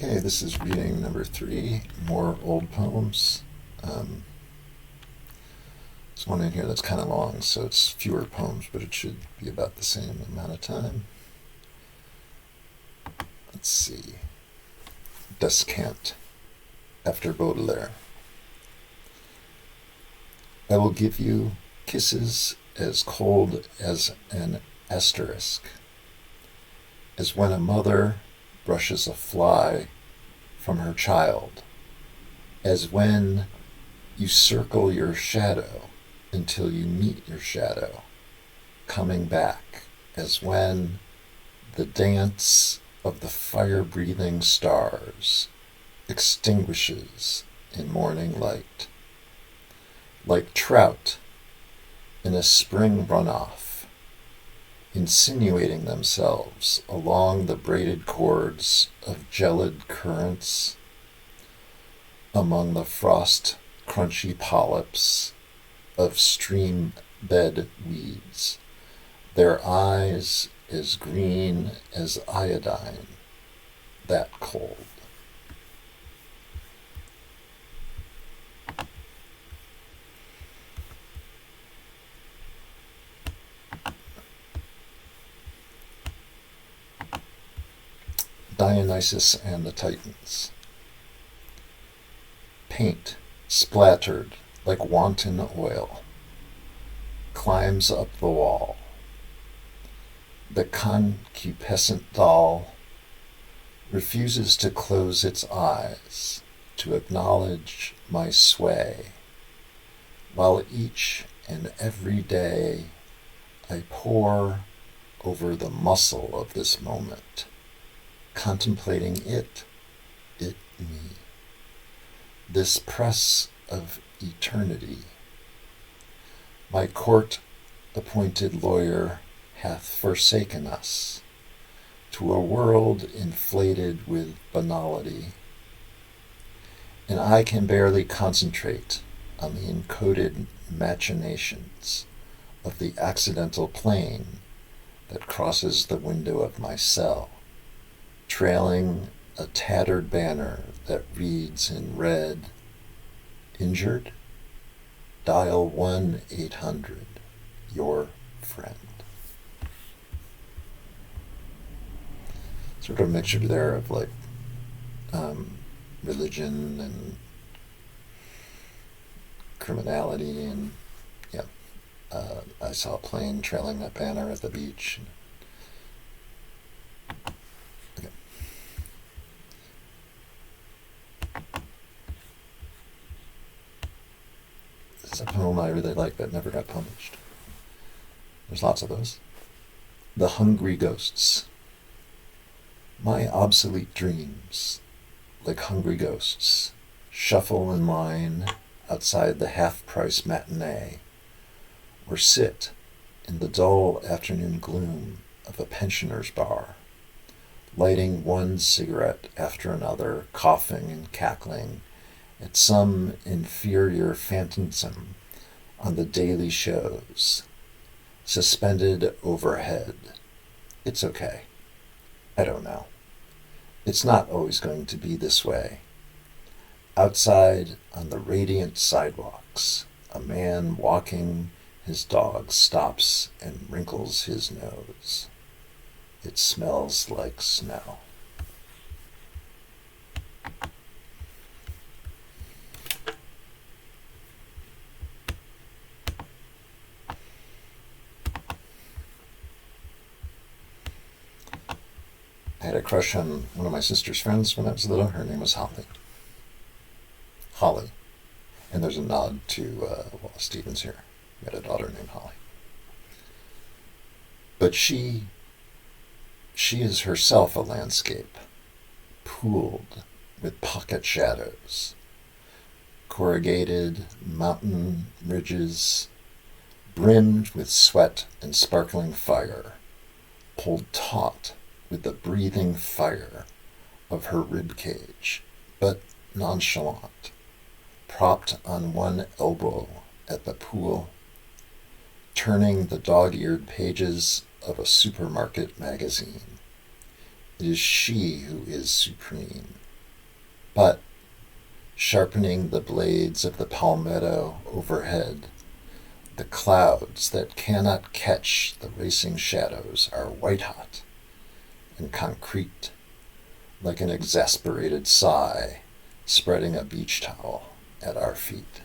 Okay, this is reading number 3, more old poems. There's one in here that's kind of long, so it's fewer poems, but it should be about the same amount of time. Let's see. Descant, after Baudelaire. I will give you kisses as cold as an asterisk, as when a mother brushes a fly from her child, as when you circle your shadow until you meet your shadow, coming back, as when the dance of the fire-breathing stars extinguishes in morning light, like trout in a spring runoff, insinuating themselves along the braided cords of gelid currents, among the frost-crunchy polyps of stream bed weeds, their eyes as green as iodine, that cold. Dionysus and the Titans. Paint, splattered like wanton oil, climbs up the wall. The concupiscent doll refuses to close its eyes to acknowledge my sway, while each and every day I pore over the muscle of this moment, contemplating it me, this press of eternity. My court-appointed lawyer hath forsaken us to a world inflated with banality, and I can barely concentrate on the encoded machinations of the accidental plane that crosses the window of my cell, trailing a tattered banner that reads in red, "Injured? Dial 1-800, your friend." Sort of a mixture there of like religion and criminality, and yeah, I saw a plane trailing that banner at the beach. Okay. This is a poem I really like that never got published. There's lots of those. The Hungry Ghosts. My obsolete dreams, like hungry ghosts, shuffle in line outside the half-price matinee, or sit in the dull afternoon gloom of a pensioner's bar, lighting one cigarette after another, coughing and cackling at some inferior phantasm on the daily shows, suspended overhead. It's okay. I don't know. It's not always going to be this way. Outside on the radiant sidewalks, a man walking his dog stops and wrinkles his nose. It smells like snow. I had a crush on one of my sister's friends when I was little. Her name was Holly. Holly. And there's a nod to Wallace Stevens here. We had a daughter named Holly. But she is herself a landscape, pooled with pocket shadows, corrugated mountain ridges, brimmed with sweat and sparkling fire, pulled taut with the breathing fire of her rib cage, but nonchalant, propped on one elbow at the pool, turning the dog-eared pages of a supermarket magazine. It is she who is supreme, But, sharpening the blades of the palmetto overhead, the clouds that cannot catch the racing shadows are white-hot and concrete, like an exasperated sigh spreading a beach towel at our feet.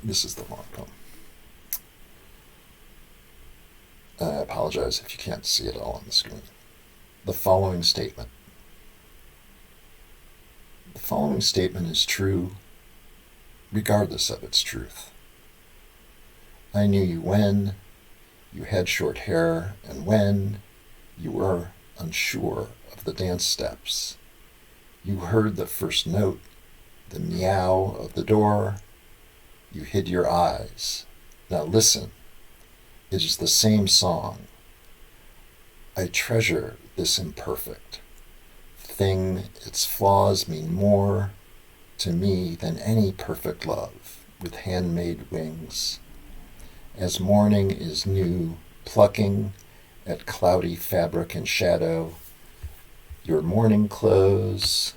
This is the long poem. I apologize if you can't see it all on the screen. The following statement. The following statement is true, regardless of its truth. I knew you when you had short hair and when you were unsure of the dance steps. You heard the first note, the meow of the door. You hid your eyes. Now listen, it is the same song. I treasure this imperfect thing. Its flaws mean more to me than any perfect love with handmade wings. As morning is new, plucking at cloudy fabric and shadow, your morning clothes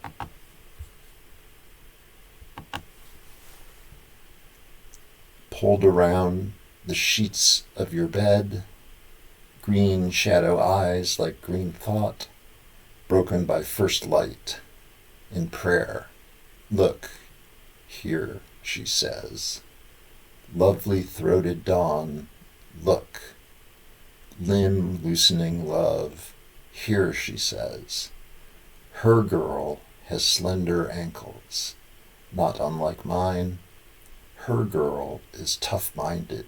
pulled around the sheets of your bed, green shadow eyes like green thought, broken by first light in prayer. Look, here, she says. Lovely throated dawn, look. Limb loosening love, here, she says. Her girl has slender ankles, not unlike mine. Her girl is tough-minded.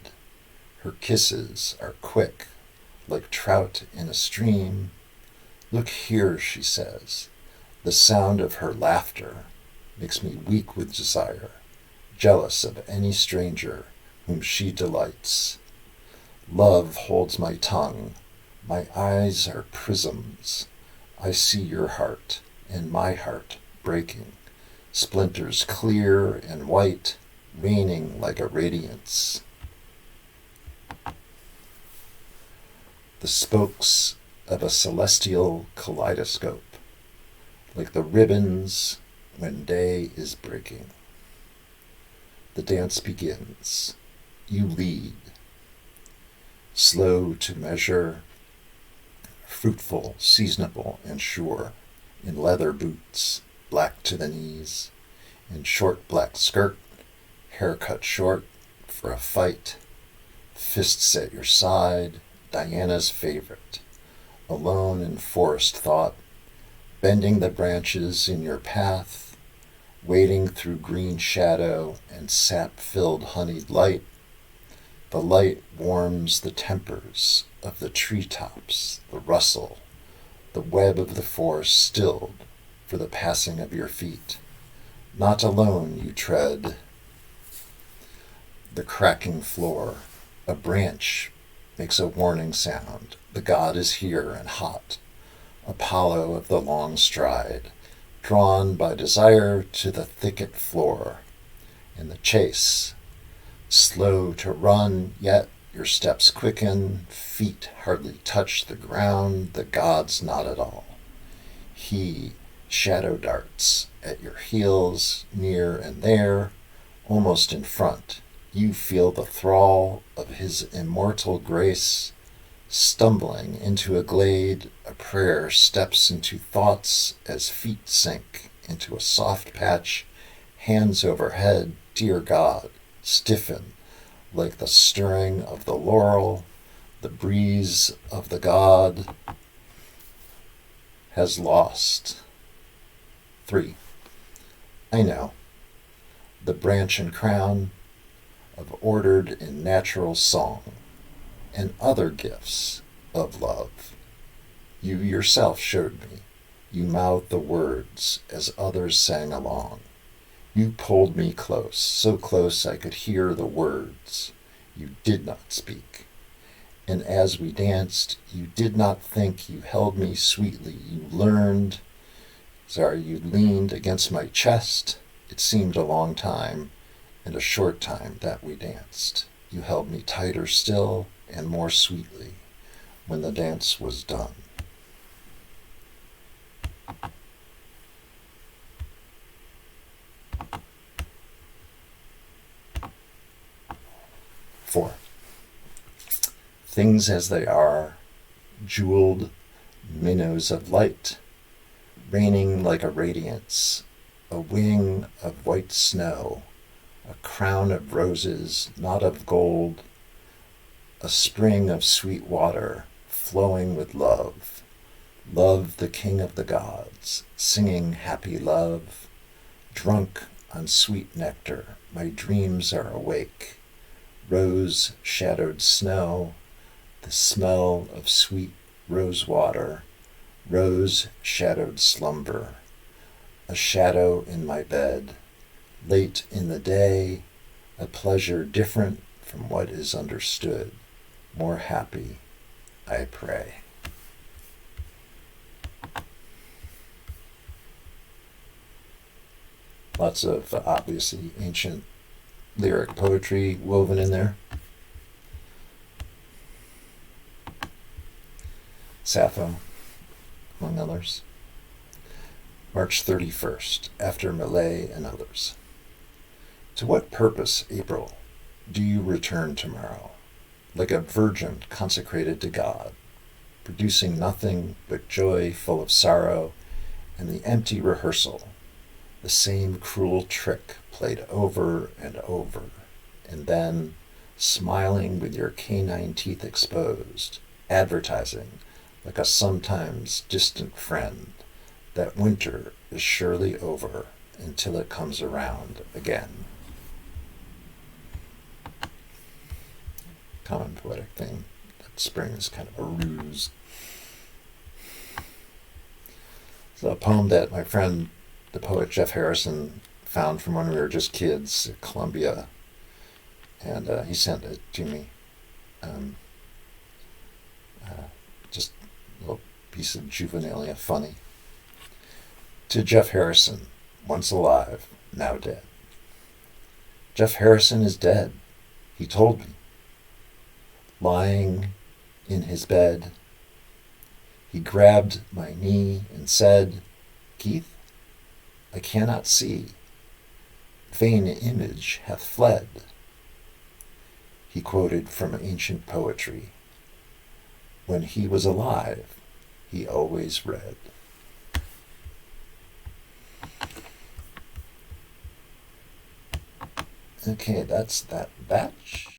Her kisses are quick, like trout in a stream. Look here, she says. The sound of her laughter makes me weak with desire, jealous of any stranger whom she delights. Love holds my tongue. My eyes are prisms. I see your heart and my heart breaking, splinters clear and white, raining like a radiance. The spokes of a celestial kaleidoscope, like the ribbons when day is breaking. The dance begins. You lead. Slow to measure, fruitful, seasonable, and sure, in leather boots, black to the knees, in short black skirt, hair cut short for a fight, fists at your side, Diana's favorite, alone in forest thought, bending the branches in your path, wading through green shadow and sap-filled honeyed light. The light warms the tempers of the treetops, the rustle, the web of the forest stilled for the passing of your feet. Not alone you tread the cracking floor. A branch makes a warning sound. The god is here and hot. Apollo of the long stride, drawn by desire to the thicket floor. And the chase, slow to run, yet your steps quicken, feet hardly touch the ground, the gods not at all. He shadow darts at your heels, near and there, almost in front. You feel the thrall of his immortal grace. Stumbling into a glade, a prayer steps into thoughts as feet sink into a soft patch, hands overhead, dear God, stiffen like the stirring of the laurel. The breeze of the god has lost. 3. I know. The branch and crown of ordered in natural song, and other gifts of love. You yourself showed me. You mouthed the words as others sang along. You pulled me close, so close I could hear the words. You did not speak. And as we danced, you did not think. You held me sweetly. You leaned against my chest. It seemed a long time. and a short time that we danced. You held me tighter still and more sweetly when the dance was done. 4. Things as they are, jeweled minnows of light, raining like a radiance, a wing of white snow, a crown of roses, not of gold, a spring of sweet water, flowing with love. Love, the king of the gods, singing happy love. Drunk on sweet nectar, my dreams are awake. Rose-shadowed snow, the smell of sweet rose water, rose-shadowed slumber, a shadow in my bed, late in the day, a pleasure different from what is understood, more happy, I pray. Lots of obviously ancient lyric poetry woven in there. Sappho, among others. March 31st, after Millet and others. To what purpose, April, do you return tomorrow? Like a virgin consecrated to God, producing nothing but joy full of sorrow and the empty rehearsal, the same cruel trick played over and over, and then, smiling with your canine teeth exposed, advertising, like a sometimes distant friend, that winter is surely over until it comes around again. Common poetic thing that spring is kind of a ruse. It's a poem that my friend, the poet Jeff Harrison, found from when we were just kids at Columbia, and he sent it to me. Just a little piece of juvenilia funny. To Jeff Harrison, once alive, now dead. Jeff Harrison is dead, he told me. Lying in his bed, he grabbed my knee and said, Keith, I cannot see. Vain image hath fled. He quoted from ancient poetry. When he was alive, he always read. Okay, that's that batch.